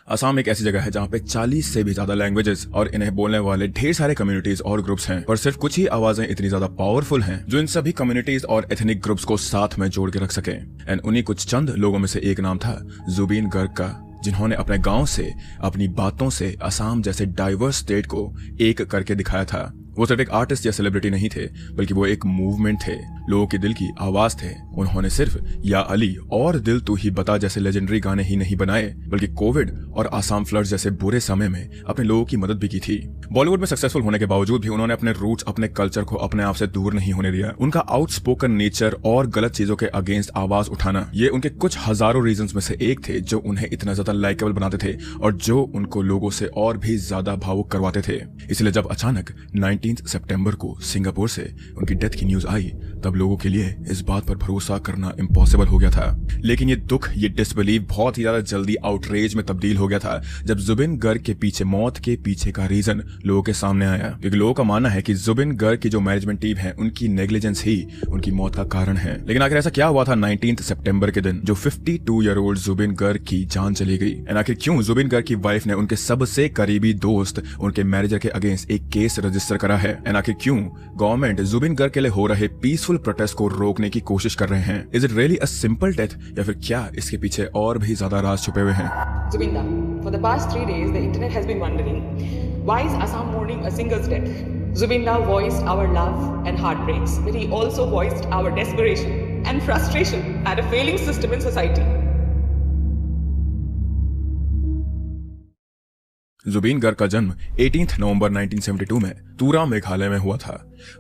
असम एक ऐसी जगह है जहाँ पे 40 से भी ज्यादा लैंग्वेजेस और इन्हें बोलने वाले ढेर सारे कम्युनिटीज और ग्रुप्स हैं, पर सिर्फ कुछ ही आवाजें इतनी ज्यादा पावरफुल हैं जो इन सभी कम्युनिटीज और एथनिक ग्रुप्स को साथ में जोड़ के रख सके। एंड उन्हीं कुछ चंद लोगों में से एक नाम था जुबिन गर्ग का, जिन्होंने अपने गांव से अपनी बातों से असम जैसे डाइवर्स स्टेट को एक करके दिखाया था। वो सिर्फ एक आर्टिस्ट या सेलिब्रिटी नहीं थे, बल्कि वो एक मूवमेंट थे, लोगों के दिल की आवाज थे। उन्होंने सिर्फ या अली और दिल तू ही बता जैसे लेजेंडरी गाने ही नहीं बनाए, बल्कि कोविड और आसाम फ्लड जैसे बुरे समय में अपने लोगों की मदद भी की थी। बॉलीवुड में सक्सेसफुल होने के बावजूद भी उन्होंने अपने रूट्स, अपने कल्चर को अपने आप से दूर नहीं होने दिया। उनका आउटस्पोकन नेचर और गलत चीजों के अगेंस्ट आवाज उठाना, ये उनके कुछ हजारों रीजंस में से एक थे जो उन्हें इतना ज्यादा लाइकेबल बनाते थे और जो उनको लोगों से और भी ज्यादा भावुक करवाते थे। इसलिए जब अचानक 19 सितंबर को सिंगापुर से उनकी डेथ की न्यूज आई, तब लोगों के लिए इस बात पर भरोसा करना इम्पॉसिबल हो गया था। लेकिन ये दुख, ये डिसबिलीव बहुत ही ज्यादा जल्दी आउटरेज में तब्दील हो गया था जब जुबिन गर्ग के पीछे, मौत के पीछे का रीजन लोगों के सामने आया। क्योंकि लोगों का मानना है कि जुबिन गर्ग की जो मैनेजमेंट टीम है, उनकी नेग्लिजेंस ही उनकी मौत का कारण है। लेकिन आखिर ऐसा क्या हुआ था 19 सितंबर के दिन जो 52 ईयर ओल्ड जुबिन गर्ग की जान चली गई? एंड आखिर क्यों जुबिन गर्ग की वाइफ ने उनके सबसे करीबी दोस्त, उनके मैनेजर के अगेंस्ट एक केस रजिस्टर करा है? एंड आखिर क्यों गवर्नमेंट जुबिन गर्ग के लिए हो रहे पीसफुल प्रोटेस्ट को रोकने की कोशिश कर रहे हैं? Is it really a simple death, या फिर क्या इसके पीछे और भी ज्यादा राज छुपे हुए हैं? Zubinda, for the past 3 days, the internet has been wondering, why is Assam mourning a singer's death? Zubinda voiced our love and heartbreaks, but he also voiced our desperation and frustration at a failing system in society. Zubin Garg का जन्म 18 नवंबर 1972 में तुरा, मेघालय में हुआ था।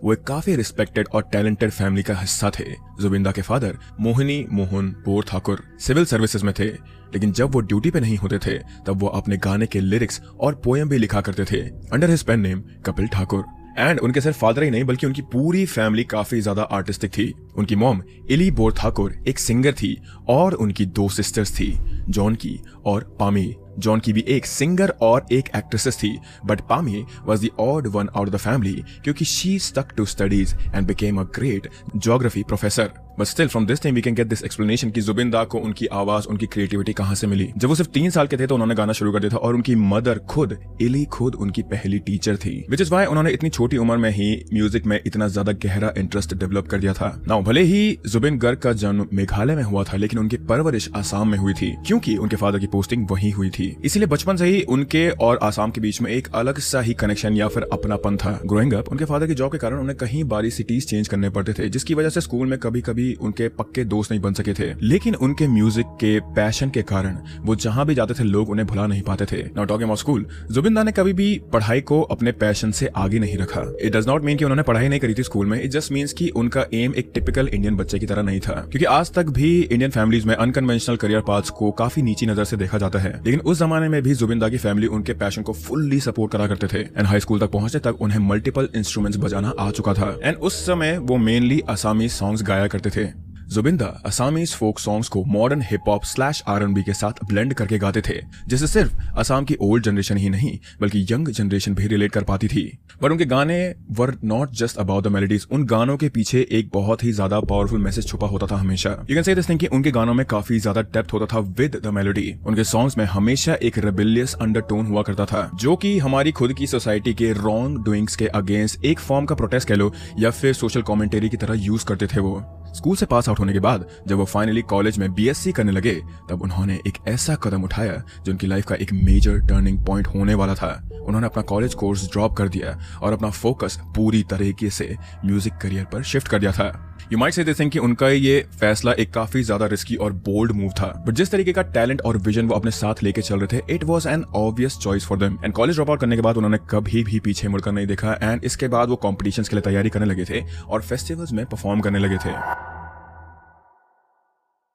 वो एक काफी respected और टैलेंटेड फैमिली का हिस्सा थे। जुबिंदा के father Mohini Mohan Borthakur civil services में थे, लेकिन जब वो ड्यूटी पे नहीं होते थे तब वो अपने गाने के लिरिक्स और पोएम भी लिखा करते थे under his pen name Kapil Thakur. And उनके सिर्फ फादर ही नहीं, बल्कि उनकी पूरी फैमिली काफी ज्यादा आर्टिस्टिक थी। उनकी मॉम इली बोरठाकुर एक सिंगर थी और उनकी 2 सिस्टर्स थी, जॉनकी और पामी। जॉनकी भी एक सिंगर और एक एक्ट्रेसेस थी, but Pami was the odd one out of the family क्योंकि she stuck to studies and became a great geography professor. But still from this time we can get this explanation कि जुबिंदा को उनकी आवाज, उनकी creativity कहां से मिली। जब वो सिर्फ 3 साल के थे तो उन्होंने गाना शुरू कर दिया था और उनकी मदर खुद इली खुद उनकी पहली टीचर थी, विच इज वाई उन्होंने इतनी छोटी उम्र में ही म्यूजिक में इतना ज्यादा गहरा इंटरेस्ट डेवलप कर दिया था। नाउ भले ही जुबिन गर्ग का जन्म मेघालय में हुआ था, लेकिन उनकी परवरिश आसाम में हुई थी क्योंकि उनके फादर की पोस्टिंग वहीं हुई थी। इसलिए बचपन से ही उनके और आसाम के बीच में एक अलग सा ही कनेक्शन या फिर अपनापन था। ग्रोइंग अप उनके फादर की जॉब के कारण उन्हें कहीं बारी सिटीज चेंज करने पड़ते थे, जिसकी वजह से स्कूल में कभी कभी उनके पक्के दोस्त नहीं बन सके थे। लेकिन उनके म्यूजिक के पैशन के कारण वो जहां भी जाते थे लोग उन्हें भुला नहीं पाते थे। नाउ टॉकिंग अबाउट स्कूल, जुबिंदा ने कभी भी पढ़ाई को अपने पैशन से आगे नहीं रखा। इट डज नॉट मीन कि उन्होंने पढ़ाई नहीं करी थी स्कूल में, इट जस्ट मीन्स कि उनका एम एक टिपिकल इंडियन बच्चे की तरह नहीं था। क्योंकि आज तक भी इंडियन फैमिलीज में अनकन्वेंशनल करियर पाथ्स को काफी नीची नजर से देखा जाता है, लेकिन उस जमाने में भी जुबिंदा की फैमिली उनके पैशन को फुल्ली सपोर्ट करा करते थे। एंड हाई स्कूल तक पहुंचने तक उन्हें मल्टीपल इंस्ट्रूमेंट्स बजाना आ चुका था। एंड उस समय वो मेनली असामी सॉन्ग्स गाया करते थे। जुबिंदा असामीज फोक सॉन्ग्स को मॉडर्न हिप हॉप / R&B के साथ ब्लेंड करके गाते थे, जिससे सिर्फ असम की ओल्ड जनरेशन ही नहीं बल्कि यंग जनरेशन भी रिलेट कर पाती थी। पर उनके गाने were not just about the melodies, उन गानों के पीछे एक बहुत ही ज्यादा पावरफुल मैसेज छुपा होता था हमेशा। You can say this thing कि उनके गानों में काफी ज्यादा डेप्थ होता था विद द मेलोडी। उनके सॉन्ग्स में हमेशा एक रेबेलियस अंडरटोन हुआ करता था, जो कि हमारी खुद की सोसाइटी के रॉन्ग डूइंग्स के अगेंस्ट एक फॉर्म का प्रोटेस्ट कह लो या फिर सोशल कमेंटेरी की तरह यूज करते थे। वो स्कूल से पास आउट होने के बाद जब वो फाइनली कॉलेज में BSc करने लगे, तब उन्होंने एक ऐसा कदम उठाया जो उनकी लाइफ का एक मेजर टर्निंग पॉइंट होने वाला था। उन्होंने अपना कॉलेज कोर्स ड्रॉप कर दिया और अपना फोकस पूरी तरीके से म्यूजिक करियर पर शिफ्ट कर दिया था। You might say this thing कि उनका ये फैसला एक काफी ज्यादा रिस्की और बोल्ड मूव था, बट जिस तरीके का टैलेंट और विजन वो अपने साथ लेके चल रहे थे, it was an obvious choice for them. And college drop out करने के बाद उन्होंने कभी भी पीछे मुड़कर नहीं देखा। एंड इसके बाद वो कॉम्पिटिशंस के लिए तैयारी करने लगे थे और फेस्टिवल्स में परफॉर्म करने लगे थे।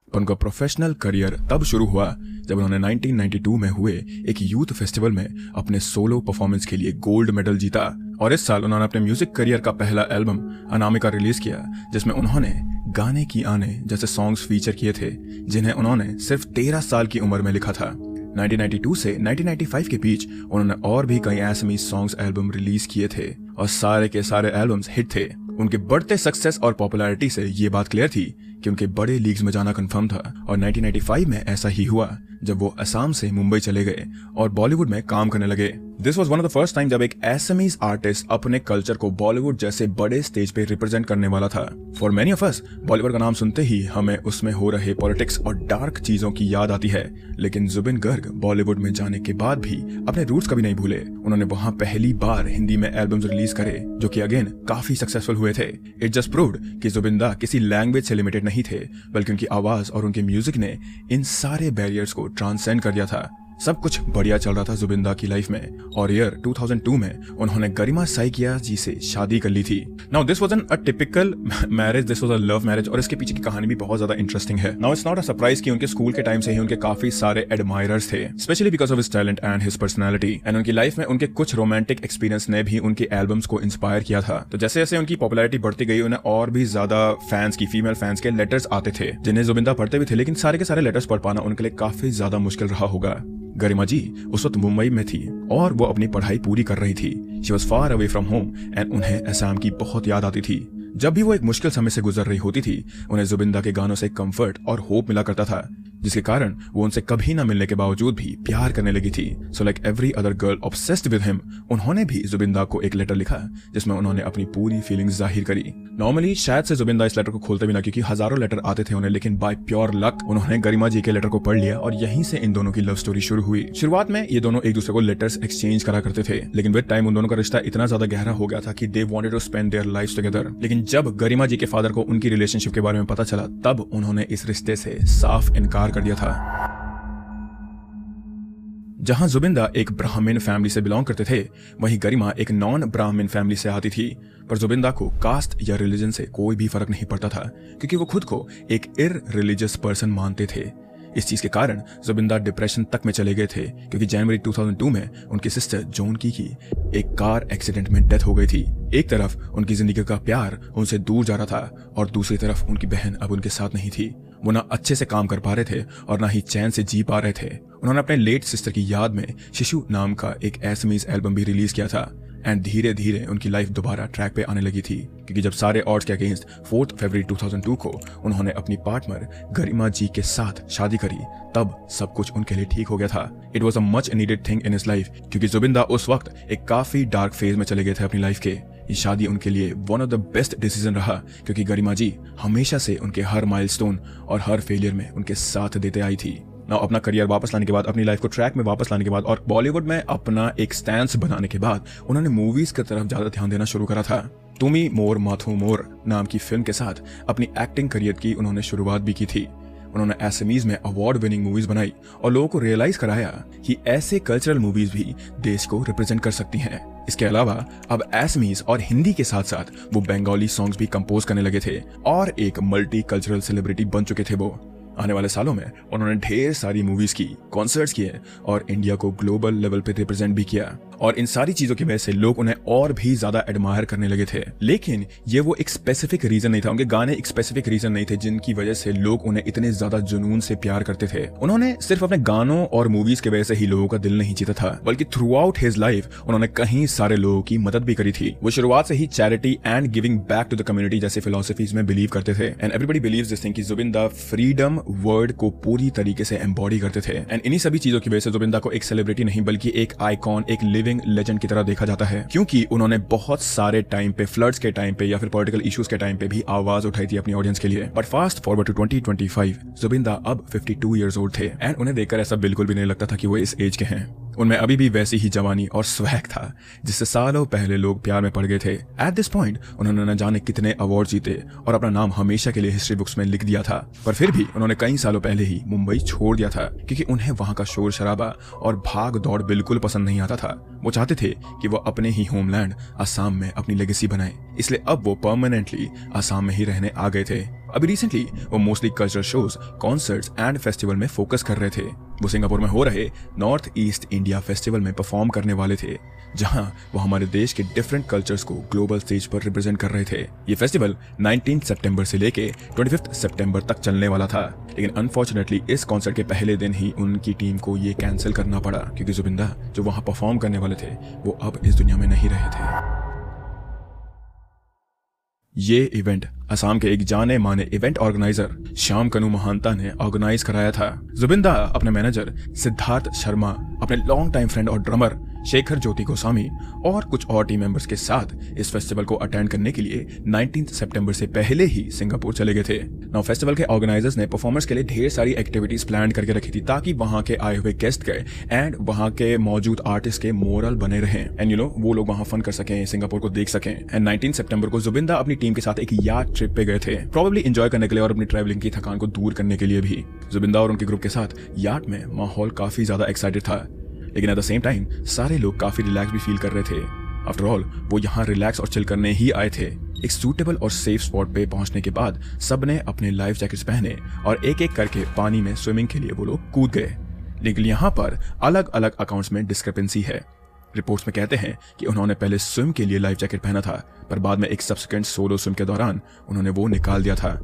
उनका प्रोफेशनल करियर तब शुरू हुआ जब उन्होंने 1992 में हुए एक यूथ फेस्टिवल में अपने सोलो परफॉर्मेंस के लिए गोल्ड मेडल जीता। और इस साल उन्होंने अपने म्यूजिक करियर का पहला एल्बम अनामिका रिलीज किया, जिसमें उन्होंने गाने की आने जैसे सॉन्ग्स फीचर किए थे, जिन्हें उन्होंने सिर्फ 13 साल की उम्र में लिखा था। 1992 से 1995 के बीच उन्होंने और भी कई असमी सॉन्ग्स एल्बम रिलीज किए थे और सारे के सारे एल्बम्स हिट थे। उनके बढ़ते सक्सेस और पॉपुलैरिटी से ये बात क्लियर थी कि उनके बड़े लीग्स में जाना कंफर्म था और 1995 में ऐसा ही हुआ जब वो असम से मुंबई चले गए और बॉलीवुड में काम करने लगे। This was one of the first time जब एक एसमीज आर्टिस्ट अपने कल्चर को बॉलीवुड जैसे बड़े स्टेज पे रिप्रेजेंट करने वाला था। For many of us Bollywood का नाम सुनते ही हमें उसमें हो रहे पॉलिटिक्स और डार्क चीजों की याद आती है, लेकिन जुबिन गर्ग बॉलीवुड में जाने के बाद भी अपने रूट्स कभी नहीं भूले। उन्होंने वहां पहली बार हिंदी में एल्बम्स रिलीज करे जो कि अगेन काफी सक्सेसफुल हुए थे। इट जस्ट प्रूव्ड कि जुबिंदा किसी लैंग्वेज से लिमिटेड नहीं थे, बल्कि उनकी आवाज और उनके म्यूजिक ने इन सारे बैरियर्स को ट्रांसेंड कर दिया था। सब कुछ बढ़िया चल रहा था जुबिंदा की लाइफ में और ईयर 2002 में उन्होंने गरिमा साइकिया जी से शादी कर ली थी। Now this wasn't a typical marriage, this was a love marriage और इसके पीछे की कहानी भी बहुत ज्यादा इंटरेस्टिंग है। Now it's not a surprise कि उनके स्कूल के टाइम से ही उनके काफी सारे एडमायरर्स थे, specially because of his talent and his personality. And उनकी लाइफ में उनके कुछ रोमांटिक एक्सपीरियंस ने भी उनके एल्बम्स को इंस्पायर किया था। तो जैसे जैसे उनकी पॉपुलैरिटी बढ़ती गई उन्हें और भी ज्यादा फैंस की, फीमेल फैंस के लेटर्स आते थे जिन्हें जुबिंदा पढ़ते भी थे, लेकिन सारे के सारे लेटर्स पढ़ पाना उनके लिए काफी ज्यादा मुश्किल रहा होगा। गरिमा जी उस वक्त मुंबई में थी और वो अपनी पढ़ाई पूरी कर रही थी। She was far away from home and उन्हें असम की बहुत याद आती थी। जब भी वो एक मुश्किल समय से गुजर रही होती थी उन्हें जुबिंदा के गानों से कंफर्ट और होप मिला करता था, जिसके कारण वो उनसे कभी ना मिलने के बावजूद भी प्यार करने लगी थी। So like every other girl obsessed with him, उन्होंने भी जुबिंदा को एक लेटर लिखा जिसमें उन्होंने अपनी पूरी फीलिंग्स जाहिर करी। नॉर्मली शायद से जुबिंदा इस लेटर को खोलते भी ना, क्योंकि हजारों लेटर आते थे उन्हें, लेकिन बाय प्योर लक उन्होंने गरिमा जी के लेटर को पढ़ लिया और यहीं से इन दोनों की लव स्टोरी शुरू हुई। शुरुआत में ये दोनों एक दूसरे को लेटर्स एक्सचेंज करा करते थे, लेकिन विद टाइम उन दोनों का रिश्ता इतना ज्यादा गहरा हो गया था कि they wanted to spend their lives together. लेकिन जब गरिमा जी के फादर को उनकी रिलेशनशिप के बारे में पता चला तब उन्होंने इस रिश्ते से साफ इनकार कर दिया था। जहां जुबिंदा एक ब्राह्मण फैमिली से बिलोंग करते थे, वहीं गरिमा एक नॉन ब्राह्मण फैमिली से आती थी। पर जुबिंदा को कास्ट या रिलीजन से कोई भी फर्क नहीं पड़ता था, क्योंकि वो खुद को एक इररिलीजियस पर्सन मानते थे। इस चीज के कारण जुबिंदा डिप्रेशन तक में चले गए थे, क्योंकि जनवरी 2002 में उनकी सिस्टर जोनकी की एक कार एक्सीडेंट में डेथ हो गई थी। एक तरफ उनकी जिंदगी का प्यार उनसे दूर जा रहा था और दूसरी तरफ उनकी बहन अब उनके साथ नहीं थी। वो ना अच्छे से काम कर पा रहे थे और ना ही चैन से जी पा रहे थे। उन्होंने अपने लेट सिस्टर की याद में शिशु नाम का एक एसमीज एल्बम भी रिलीज किया था एंड धीरे धीरे उनकी लाइफ दोबारा ट्रैक पे आने लगी थी, क्योंकि जब सारे ऑड्स के अगेंस्ट 4 फरवरी 2002 को उन्होंने अपनी पार्टनर गरिमा जी के साथ शादी करी, तब सब कुछ उनके लिए ठीक हो गया था। It was a much needed thing in his life, क्योंकि जुबिंदा उस वक्त एक काफी डार्क फेज में चले गए थे अपनी लाइफ के। ये शादी उनके लिए one of the best decision रहा, क्योंकि गरिमा जी हमेशा से उनके हर माइलस्टोन और हर फेलियर में उनके साथ देते आई थी। ना अपना करियर वापस लाने के बाद, अपनी लाइफ को ट्रैक में वापस लाने के बाद और बॉलीवुड में अपना एक स्टैंस बनाने के बाद उन्होंने मूवीज की तरफ ज्यादा ध्यान देना शुरू करा था। तुमी मोर माथु मोर नाम की फिल्म के साथ अपनी एक्टिंग करियर की उन्होंने शुरुआत भी की थी। उन्होंने एसएमईज में अवार्ड विनिंग मूवीज बनाई और लोगों को रियलाइज कराया कि ऐसे कल्चरल मूवीज भी देश को रिप्रेजेंट कर सकती हैं। इसके अलावा अब एसएमईज और हिंदी के साथ साथ वो बंगाली सॉन्ग्स भी कंपोज करने लगे थे और एक मल्टी कल्चरल सेलिब्रिटी बन चुके थे वो। आने वाले सालों में उन्होंने ढेर सारी मूवीज की, कॉन्सर्ट्स किए और इंडिया को ग्लोबल लेवल पे रिप्रेजेंट भी किया और इन सारी चीजों की वजह से लोग उन्हें और भी ज्यादा एडमायर करने लगे थे। लेकिन ये वो एक स्पेसिफिक रीजन नहीं था, उनके गाने एक स्पेसिफिक रीजन नहीं थे जिनकी वजह से लोग उन्हें इतने ज्यादा जुनून से प्यार करते थे। उन्होंने सिर्फ अपने गानों और मूवीज की वजह से ही लोगों का दिल नहीं जीता था, बल्कि थ्रू आउट हिज लाइफ उन्होंने कई सारे लोगों की मदद भी करी थी। वो शुरुआत से ही charity and giving back to the community जैसे फिलोसफीज में बिलीव करते थे and everybody believes this thing कि जुबिंदा फ्रीडम वर्ड को पूरी तरीके से एम्बॉडी करते थे। एंड इन्हीं सभी चीजों की वजह से जुबिंदा को एक सेलिब्रिटी नहीं बल्कि एक आइकॉन, एक लिविंग लेजेंड की तरह देखा जाता है, क्योंकि उन्होंने बहुत सारे टाइम पे, फ्लड्स के टाइम पे या फिर पॉलिटिकल इश्यूज के टाइम पे भी आवाज उठाई थी अपनी ऑडियंस के लिए। बट फास्ट फॉरवर्ड टू 2025, जुबिंदा अब 52 ईयर्स ओल्ड थे एंड उन्हें देखकर ऐसा बिल्कुल भी नहीं लगता था कि वो इस एज के हैं। उनमें अभी भी वैसी ही जवानी और स्वैग था जिससे सालों पहले लोग प्यार में पड़ गए थे। एट दिस पॉइंट उन्होंने न जाने कितने अवार्ड जीते और अपना नाम हमेशा के लिए हिस्ट्री बुक्स में लिख दिया था, पर फिर भी उन्होंने कई सालों पहले ही मुंबई छोड़ दिया था, क्योंकि उन्हें वहां का शोर शराबा और भाग दौड़ बिल्कुल पसंद नहीं आता था। वो चाहते थे कि वो अपने ही होमलैंड असम में अपनी लेगेसी बनाए, इसलिए अब वो परमानेंटली असम में ही रहने आ गए थे। अभी रिसेंटली वो mostly cultural shows, concerts and festival में फोकस कर रहे थे। वो सिंगापुर में हो रहे नॉर्थ ईस्ट इंडिया फेस्टिवल में परफॉर्म करने वाले थे, जहां वो हमारे देश के डिफरेंट कल्चर्स को ग्लोबल स्टेज पर रिप्रेजेंट कर रहे थे। ये फेस्टिवल 19 सितंबर से लेके 25 सितंबर तक चलने वाला था, लेकिन अनफॉर्चुनेटली इस कॉन्सर्ट के पहले दिन ही उनकी टीम को ये कैंसिल करना पड़ा, क्योंकि जुबिंदा जो वहां परफॉर्म करने वाले थे वो अब इस दुनिया में नहीं रहे थे। ये इवेंट असम के एक जाने माने इवेंट ऑर्गेनाइजर श्याम कनु महांता ने ऑर्गेनाइज कराया था। जुबिंदा अपने मैनेजर सिद्धार्थ शर्मा, अपने लॉन्ग टाइम फ्रेंड और ड्रमर शेखर ज्योति गोस्वामी और कुछ और टीम मेंबर्स के साथ इस फेस्टिवल को अटेंड करने के लिए 19 सितंबर से पहले ही सिंगापुर चले गए थे। नाउ फेस्टिवल के ऑर्गेनाइजर्स ने परफॉर्मर्स के लिए ढेर सारी एक्टिविटीज प्लान करके रखी थी ताकि वहां के आए हुए गेस्ट के एंड वहां के मौजूद आर्टिस्ट के मोरल बने रहे एंड वो लोग वहां फन कर सकें, सिंगापुर को देख सकें। एंड 19 सितंबर को जुबिंदा अपनी टीम के साथ एक याट ट्रिप पे गए थे, प्रोबेबली एंजॉय करने के लिए और अपनी ट्रैवलिंग की थकान को दूर करने के लिए भी। जुबिंदा और उनके ग्रुप के साथ याट में माहौल काफी ज्यादा एक्साइटेड था, लेकिन एट द सेम टाइम सारे लोग काफी रिलैक्स भी फील कर रहे थे। आफ्टर ऑल वो यहाँ रिलैक्स और चिल करने ही आए थे। एक सूटेबल और सेफ स्पॉट पे पहुंचने के बाद सबने अपने लाइफ जैकेट्स पहने और एक एक करके पानी में स्विमिंग के लिए वो लोग कूद गए। लेकिन यहाँ पर अलग अलग अकाउंट्स में डिस्क्रिपेंसी है। रिपोर्ट्स में कहते हैं कि उन्होंने पहले स्विम के लिए लाइफ जैकेट पहना था, पर बाद में एक सब्सिक्वेंट सोलो स्विम के दौरान उन्होंने वो निकाल दिया था।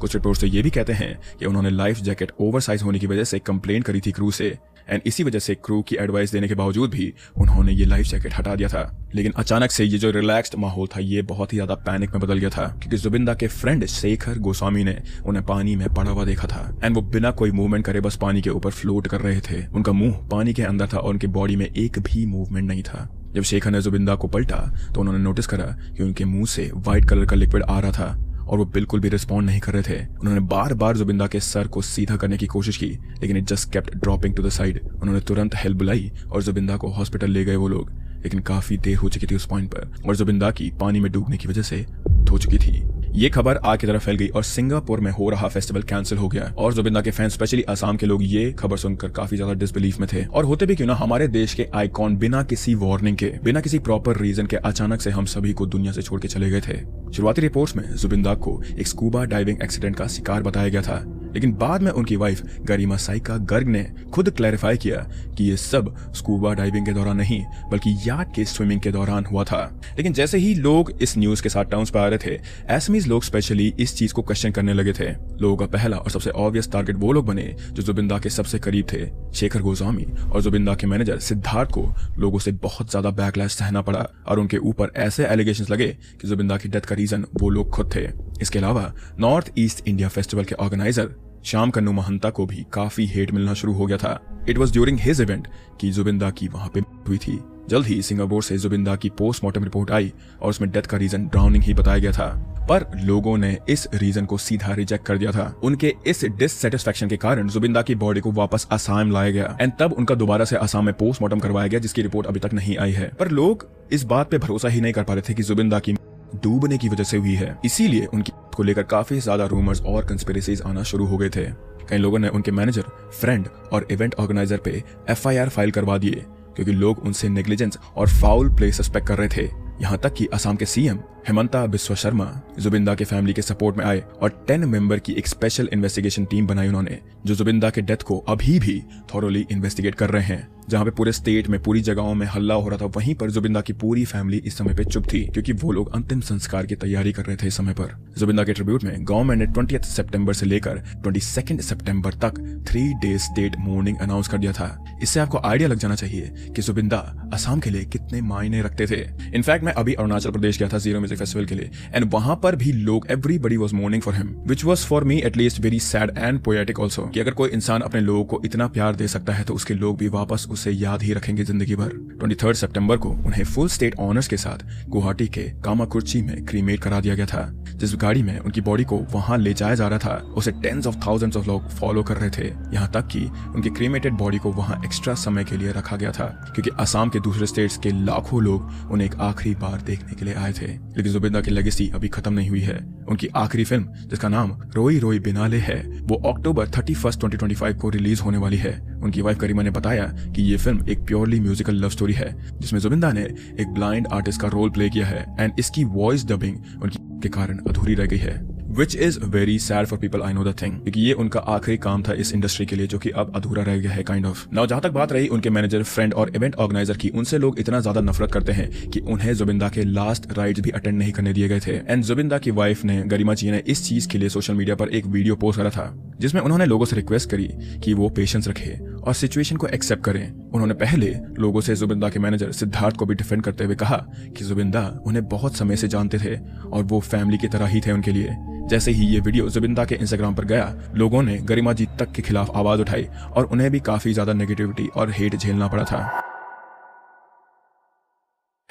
कुछ रिपोर्ट्स तो ये भी कहते हैं कि उन्होंने लाइफ जैकेट ओवरसाइज होने की वजह से कंप्लेंट करी थी क्रू से एंड इसी वजह से क्रू की एडवाइस देने के बावजूद भी उन्होंने ये लाइफ जैकेट हटा दिया था। लेकिन अचानक से ये जो रिलैक्स्ड माहौल था ये बहुत ही ज्यादा पैनिक में बदल गया था, क्योंकि जुबिंदा के फ्रेंड शेखर गोस्वामी ने उन्हें पानी में पड़ा हुआ देखा था एंड वो बिना कोई मूवमेंट करे बस पानी के ऊपर फ्लोट कर रहे थे। उनका मुंह पानी के अंदर था और उनकी बॉडी में एक भी मूवमेंट नहीं था। जब शेखर ने जुबिंदा को पलटा तो उन्होंने नोटिस करा कि उनके मुंह से व्हाइट कलर का लिक्विड आ रहा था और वो बिल्कुल भी रिस्पॉन्ड नहीं कर रहे थे। उन्होंने बार बार जुबिंदा के सर को सीधा करने की कोशिश की, लेकिन it just kept dropping to the side. उन्होंने तुरंत हेल्प बुलाई और जुबिंदा को हॉस्पिटल ले गए वो लोग, लेकिन काफी देर हो चुकी थी उस पॉइंट पर और जुबिंदा की पानी में डूबने की वजह से धो चुकी थी। ये खबर आग की तरफ फैल गई और सिंगापुर में हो रहा फेस्टिवल कैंसिल हो गया और जुबिंदा के फैंस स्पेशली असम के लोग ये खबर सुनकर काफी ज्यादा डिसबिलीफ में थे। और होते भी क्यों ना, हमारे देश के आइकॉन बिना किसी वार्निंग के, बिना किसी प्रॉपर रीजन के अचानक से हम सभी को दुनिया से छोड़ के चले गए थे। शुरुआती रिपोर्ट्स में जुबिंदा को एक स्कूबा डाइविंग एक्सीडेंट का शिकार बताया गया था, लेकिन बाद में उनकी वाइफ गरिमा साइका गर्ग ने खुद क्लैरिफाई किया कि ये सब स्कूबा डाइविंग के दौरान नहीं बल्कि याट के स्विमिंग के दौरान हुआ था। लेकिन जैसे ही लोग इस न्यूज के साथ टर्म्स पे आ रहे थे, एसमीज लोग स्पेशली इस चीज को क्वेश्चन करने लगे थे। लोगों का पहला और सबसे ऑब्वियस टारगेट वो लोग बने जो जुबिंदा के सबसे करीब थे, शेखर गोस्वामी और जुबिंदा के मैनेजर सिद्धार्थ को लोगों से बहुत ज्यादा बैकलैश सहना पड़ा और उनके ऊपर ऐसे एलिगेशंस लगे कि जुबिंदा की डेथ का रीजन वो लोग खुद थे। इसके अलावा नॉर्थ ईस्ट इंडिया फेस्टिवल के ऑर्गेनाइजर श्याम कन्नू महंता को भी काफी हेट मिलना शुरू हो गया था। It was during his event कि जुबिंदा की वहां पे हुई थी। जल्द ही सिंगापुर से जुबिंदा की पोस्टमार्टम रिपोर्ट आई और उसमें डेथ का रीजन ड्राउनिंग ही बताया गया था, पर लोगों ने इस रीजन को सीधा रिजेक्ट कर दिया था। उनके इस डिससेटिस्फैक्शन के कारण जुबिंदा की बॉडी को वापस असम लाया गया एंड तब उनका दोबारा से असम में पोस्टमार्टम करवाया गया, जिसकी रिपोर्ट अभी तक नहीं आई है। पर लोग इस बात पे भरोसा ही नहीं कर पा रहे थे कि जुबिंदा की डूबने की वजह से हुई है, इसीलिए उनकी को लेकर काफी ज्यादा रूमर्स और कंस्पिरेसीज आना शुरू हो गए थे। कई लोगों ने उनके मैनेजर, फ्रेंड और इवेंट ऑर्गेनाइजर पे एफआईआर फाइल करवा दिए क्योंकि लोग उनसे नेग्लिजेंस और फाउल प्ले सस्पेक्ट कर रहे थे। यहाँ तक कि असम के सीएम हेमंता बिस्वा शर्मा जुबिंदा के फैमिली के सपोर्ट में आए और 10 मेंबर की एक स्पेशल इन्वेस्टिगेशन टीम बनाई उन्होंने, जो जुबिंदा के डेथ को अभी भी थॉरोली इन्वेस्टिगेट कर रहे हैं। जहाँ पे पूरे स्टेट में पूरी जगहों में हल्ला हो रहा था, वहीं पर जुबिंदा की पूरी फैमिली इस समय पे चुप थी क्योंकि वो लोग अंतिम संस्कार की तैयारी कर रहे थे इस समय पर। जुबिंदा के ट्रिब्यूट में गवर्नमेंट ने 20 सितंबर से लेकर 22 सितंबर तक 3 डेज स्टेट मोर्निंग अनाउंस कर दिया था। इससे आपको आइडिया लग जाना चाहिए कि जुबिंदा असम के लिए कितने मायने रखते थे। इनफैक्ट मैं अभी अरुणाचल प्रदेश गया था जीरो म्यूजिक फेस्टिवल के लिए एंड वहां पर भी लोग everybody was morning for him, which was for me at least very sad and poetic also, कि अगर कोई इंसान अपने लोगों को इतना प्यार दे सकता है तो उसके लोग भी वापस उसे याद ही रखेंगे जिंदगी भर। 23 सितंबर को उन्हें फुल स्टेट ऑनर्स के साथ गुवाहाटी के कामाकुर्ची में क्रीमेट करा दिया गया था। जिस गाड़ी में उनकी बॉडी को वहां ले जाया जा रहा था उसे टेंस ऑफ थाउजेंड्स ऑफ लोग फॉलो कर रहे थे, यहाँ तक कि उनकी क्रीमेटेड बॉडी को वहां एक्स्ट्रा समय के लिए रखा गया था क्योंकि असम के दूसरे स्टेट्स के लाखों लोग उन्हें एक आखिरी बार देखने के लिए आए थे। लेकिन जुबिंदा की लेगेसी अभी खत्म नहीं हुई है। उनकी आखिरी फिल्म, जिसका नाम रोई रोई बिनाले है, वो अक्टूबर 31, 2025 को रिलीज होने वाली है। उनकी वाइफ करीमा ने बताया कि ये फिल्म एक प्योरली म्यूजिकल लव स्टोरी है जिसमें जुबिंदा ने एक ब्लाइंड आर्टिस्ट का रोल प्ले किया है एंड इसकी वॉइस डबिंग उनकी के कारण अधूरी रह गई है, which is very sad for people, I know the thing, क्योंकि ये उनका आखिरी काम था इस इंडस्ट्री के लिए जो कि अब अधूरा रह गया है काइंड ऑफ। नाउ जहां तक बात रही उनके मैनेजर, फ्रेंड और इवेंट ऑर्गेनाइजर की, उनसे लोग इतना ज्यादा नफरत करते हैं कि उन्हें जुबिंदा के लास्ट राइड्स भी अटेंड नहीं करने दिए गए थे। एंड जुबिंदा की वाइफ ने, गरिमा जी ने, इस चीज के लिए सोशल मीडिया पर एक वीडियो पोस्ट करा था जिसमें उन्होंने लोगों से रिक्वेस्ट करी कि वो पेशेंस रखे और सिचुएशन को एक्सेप्ट करें। उन्होंने पहले लोगों से जुबिंदा के मैनेजर सिद्धार्थ को भी डिफेंड करते हुए कहा कि जुबिंदा उन्हें बहुत समय से जानते थे और वो फैमिली की तरह ही थे उनके लिए। जैसे ही ये वीडियो जुबिंदा के इंस्टाग्राम पर गया, लोगों ने गरिमा जी तक के खिलाफ आवाज उठाई और उन्हें भी काफी ज्यादा नेगेटिविटी और हेट झेलना पड़ा था।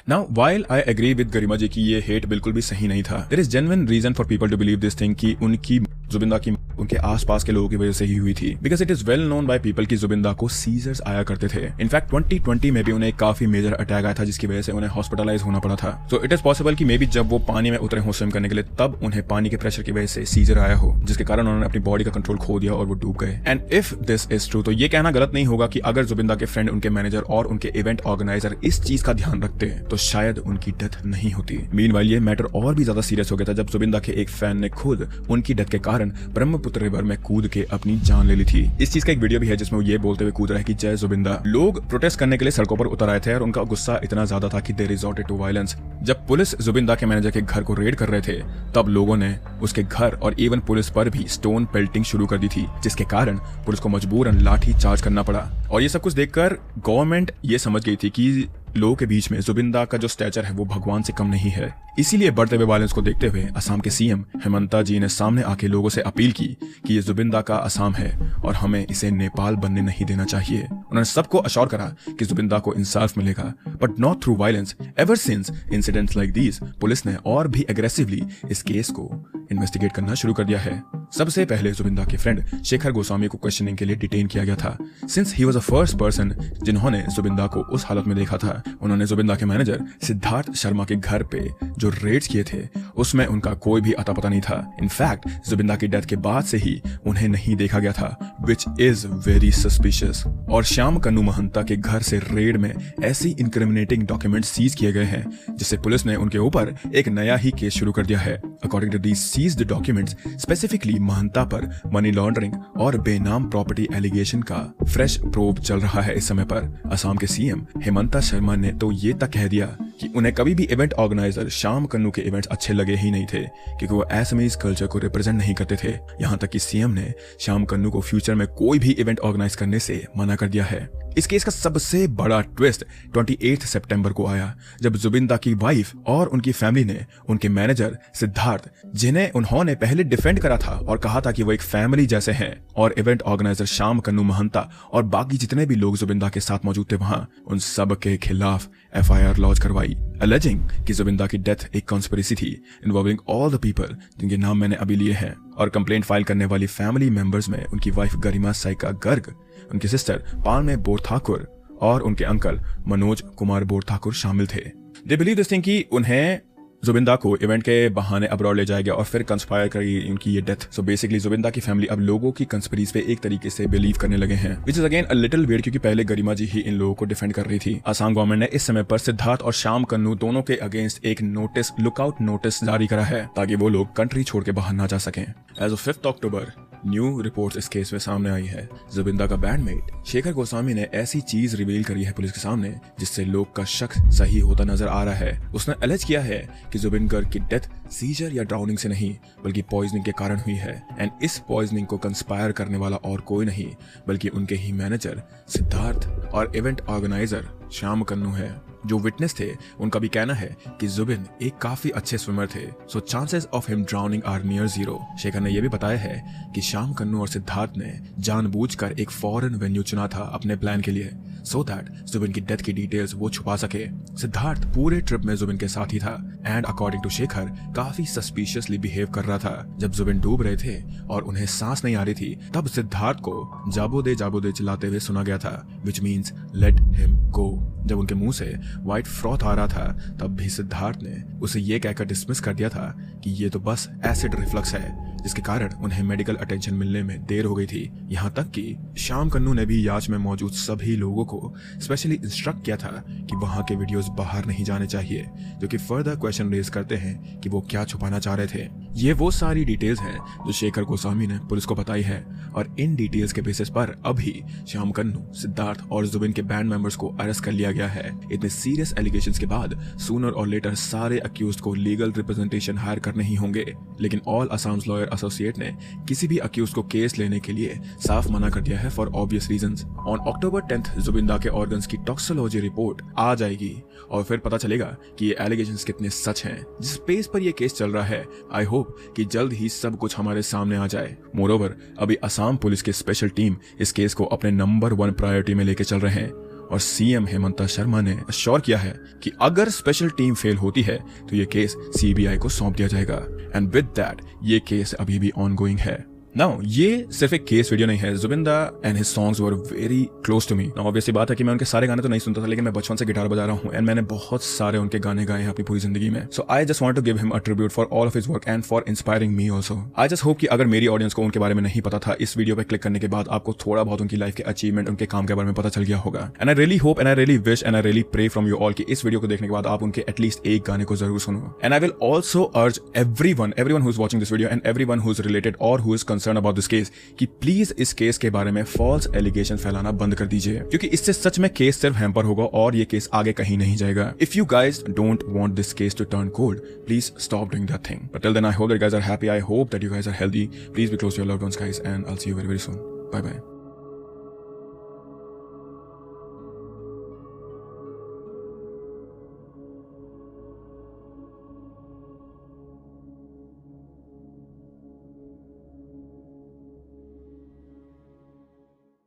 Now, while I agree with गरिमा जी की ये हेट बिल्कुल भी सही नहीं था, there is genuine reason for people to believe this thing कि उनकी जुबिंदा की उनके आसपास के लोगों की वजह से ही हुई थी। Because it is well known by people कि जुबिंदा को सीजर्स आया करते थे। इनफैक्ट 2020 में भी उन्हें काफी मेजर अटैक आया था जिसकी वजह से उन्हें हॉस्पिटलाइज होना पड़ा था। So it is possible कि मे बी जब वो पानी में उतरे हो स्विम करने के लिए, तब उन्हें पानी के प्रेशर की वजह से सीजर आया हो, जिसके कारण उन्होंने अपनी बॉडी का कंट्रोल खो दिया और वो डूब गए। And if this is true, तो ये कहना गलत नहीं होगा कि अगर जुबिंदा के फ्रेंड, उनके मैनेजर और उनके इवेंट ऑर्गेनाइजर इस चीज का ध्यान रखते तो शायद उनकी डेथ नहीं होती। मीनवाइल ये मैटर और भी ज्यादा सीरियस हो गया था जब जुबिंदा के एक फैन ने खुद उनकी डेथ के कारण ब्रह्मपुत्र रिवर में कूद के अपनी जान ले ली थी। इस चीज का एक वीडियो भी है जिसमें वो ये बोलते हुए कूद रहा है कि जय जुबिंदा। लोग प्रोटेस्ट करने के लिए सड़कों पर उतर आए थे और उनका गुस्सा इतना ज्यादा था कि दे रिजॉर्टेड टू वायलेंस। जब पुलिस जुबिंदा के मैनेजर के घर को रेड कर रहे थे, तब लोगों ने उसके घर और इवन पुलिस पर भी स्टोन पेल्टिंग शुरू कर दी थी, जिसके कारण पुलिस को मजबूरन लाठी चार्ज करना पड़ा। और ये सब कुछ देखकर गवर्नमेंट ये समझ गई थी कि लोगों के बीच में जुबिंदा का जो स्टैचर है वो भगवान से कम नहीं है। इसीलिए बढ़ते हुए वायलेंस को देखते हुए असम के सीएम हेमंता जी ने सामने आके लोगों से अपील की कि ये जुबिंदा का असम है और हमें इसे नेपाल बनने नहीं देना चाहिए। उन्होंने सबको अश्योर करा कि जुबिंदा को इंसाफ मिलेगा, but not through violence. Ever since incidents like these, police ने और भी एग्रेसिवली इस केस को इन्वेस्टिगेट करना शुरू कर दिया है। सबसे पहले जुबिंदा के फ्रेंड शेखर गोस्वामी को क्वेश्चनिंग के लिए डिटेन किया गया था, since he was the first person जिन्होंने जुबिंदा को उस हालत में देखा था। उन्होंने जुबिंदा के मैनेजर सिद्धार्थ शर्मा के घर पे जो रेड्स किए थे उसमें उनका कोई भी अता पता नहीं था। इनफैक्ट जुबिंदा की डेथ के बाद से ही उन्हें नहीं देखा गया था, विच इज वेरी सस्पिशियस। और श्याम कन्नू महंता के घर से रेड में ऐसी इनक्रिमिनेटिंग डॉक्यूमेंट सीज किए गए हैं जिससे पुलिस ने उनके ऊपर एक नया ही केस शुरू कर दिया है। According to these seized documents, specifically Mahanta पर मनी लॉन्ड्रिंग और बेनाम प्रॉपर्टी एलिगेशन का फ्रेश प्रोब चल रहा है इस समय पर। असम के सीएम हेमंता शर्मा ने तो ये तक कह दिया कि उन्हें कभी भी इवेंट ऑर्गेनाइजर श्याम कन्नू के इवेंट्स अच्छे लगे ही नहीं थे, क्योंकि वो असमीज कल्चर को रिप्रेजेंट नहीं करते थे। यहाँ तक कि सीएम ने श्याम कन्नू को फ्यूचर में कोई भी इवेंट ऑर्गेनाइज करने से मना कर दिया है। इस केस का सबसे बड़ा ट्विस्ट 28 सितंबर को आया, जब जुबिंदा की वाइफ और उनकी फैमिली ने उनके मैनेजर सिद्धार्थ, जिन्हें उन्होंने पहले डिफेंड करा था और कहा था कि वो एक फैमिली जैसे हैं, और इवेंट ऑर्गेनाइजर श्याम कन्नू महंता और बाकी जितने भी लोग जुबिंदा के साथ मौजूद थे वहां, उन सब के खिलाफ FIR लॉन्च करवाई, अलेजिंग कि जुबिंदा की डेथ एक कॉन्स्पिरेसी थी इन्वॉल्विंग ऑल द पीपल जिनके नाम मैंने अभी लिए हैं। और कंप्लेंट फाइल करने वाली फैमिली मेंबर्स में उनकी वाइफ गरिमा साइका गर्ग, उनकी सिस्टर पालमे बोरठाकुर और उनके अंकल मनोज कुमार बोरठाकुर शामिल थे। दे बिलीव दिस थिंग कि उन्हें जुबिंदा को इवेंट के बहाने अब्रॉड ले जाया गया और फिर कंस्पायर करी उनकी ये डेथ। सो बेसिकली जुबिंदा की फैमिली अब लोगों की कंस्पिरेसी पे एक तरीके से बिलीव करने लगे हैं, which is again a little weird, क्योंकि पहले गरिमा जी ही इन लोगों को डिफेंड कर रही थी। असम गवर्नमेंट ने इस समय पर सिद्धार्थ और श्याम कन्नू दोनों के अगेंस्ट एक नोटिस, लुकआउट नोटिस जारी करा है ताकि वो लोग कंट्री छोड़ के बाहर ना जा सकें। As of 5 October new reports इस केस में सामने आई है। जुबिंदा का बैंडमेट शेखर गोस्वामी ने ऐसी चीज रिवील करी है पुलिस के सामने जिससे लोग का शक सही होता नजर आ रहा है। उसने एलेज किया है कि जुबिंदर की डेथ सीजर या ड्राउनिंग से नहीं बल्कि पॉइजनिंग के कारण हुई है, एंड इस पॉइजनिंग को कंस्पायर करने वाला और कोई नहीं बल्कि उनके ही मैनेजर सिद्धार्थ और इवेंट ऑर्गेनाइजर श्याम कन्नू है। जो विटनेस थे उनका भी कहना है कि जुबिन एक काफी अच्छे स्विमर थे, so chances of him drowning are near 0। Shekhar ने यह भी बताया है कि श्याम कन्नू और सिद्धार्थ ने जानबूझकर एक फॉरेन वेन्यू चुना था अपने प्लान के लिए, सो दैट जुबिन की डेथ की डिटेल्स वो छुपा सके। सिद्धार्थ पूरे ट्रिप में जुबिन के साथ ही था एंड अकॉर्डिंग टू शेखर काफी सस्पिशियसली बिहेव कर रहा था। जब जुबिन डूब रहे थे और उन्हें सांस नहीं आ रही थी, तब सिद्धार्थ को जाबो दे चिल्लाते हुए सुना गया था, which means let him go. जब उनके मुंह से व्हाइट फ्रॉथ आ रहा था, तब भी सिद्धार्थ ने उसे ये कहकर डिसमिस कर दिया था कि ये तो बस एसिड रिफ्लक्स है, जिसके कारण उन्हें मेडिकल अटेंशन मिलने में देर हो गई थी। यहाँ तक कि श्याम कन्नू ने भी याच में मौजूद सभी लोगों को स्पेशली इंस्ट्रक्ट किया था कि वहां के वीडियोस बाहर नहीं जाने चाहिए, जो कि फर्दर क्वेश्चन रेज करते हैं कि वो क्या छुपाना चाह रहे थे। ये वो सारी डिटेल्स हैं जो शेखर गोस्वामी ने पुलिस को बताई है, और इन डिटेल्स के बेसिस पर अभी श्याम कन्नू, सिद्धार्थ और जुबिन के बैंड मेंबर्स को अरेस्ट कर लिया गया है। इतने सीरियस एलिगेशंस के बाद सूनर और लेटर सारे अक्यूज्ड को लीगल रिप्रेजेंटेशन हायर करने ही होंगे, लेकिन ऑल असम्स लॉयर एसोसिएट ने किसी भी अक्यूज को केस लेने के लिए साफ मना कर दिया है for obvious reasons. On October 10 जुबिंदा के ऑर्गन्स की टॉक्सिकोलॉजी रिपोर्ट आ जाएगी और फिर पता चलेगा कि ये एलिगेशंस कितने सच हैं। जिस पेस पर ये केस चल रहा है, आई होप कि जल्द ही सब कुछ हमारे सामने आ जाए। मोरोवर, अभी असम पुलिस की स्पेशल टीम इस केस को अपने नंबर 1 प्रायोरिटी में लेके चल रहे हैं और सीएम हेमंत शर्मा ने अश्योर किया है कि अगर स्पेशल टीम फेल होती है तो ये केस सीबीआई को सौंप दिया जाएगा। एंड विद दैट ये केस अभी भी ऑनगोइंग है। नाउ ये सिर्फ एक केस वीडियो नहीं है। Zubeenda and his songs were very close to me. Now obviously बात है कि मैं उनके सारे गाने तो नहीं सुनता था, लेकिन मैं बचपन से गिटार बजा रहा हूँ एंड मैंने बहुत सारे उनके गाने गाए हैं अपनी पूरी जिंदगी में। So I just want to give him a tribute for all of his work and for inspiring me also. I just hope कि अगर मेरी ऑडियंस को उनके बारे में नहीं पता था, इस वीडियो पे क्लिक करने के बाद आपको थोड़ा बहुत उनकी लाइफ के अचीवमेंट, उनके काम के बारे में पता चल गया होगा। And I really hope and I really wish and I really pray from you all कि इस वीडियो को देखने के बाद आप उनके एटलीस्ट एक गाने को जरूर सुनो। एंड आई विल ऑल्सो अर्ज everyone who is watching this video and everyone who is related or who is concerned about this case कि प्लीज इस केस के बारे में फॉल्स एलिगेशन फैलाना बंद कर दीजिए, क्योंकि इससे सच में केस सिर्फ हैम्पर होगा और ये केस आगे कहीं नहीं जाएगा। If you guys don't want this case to turn cold, please stop doing that thing. But till then I hope that you guys are happy, I hope that you guys are healthy. Please be close to your loved ones guys and I'll see you very very soon. Bye bye.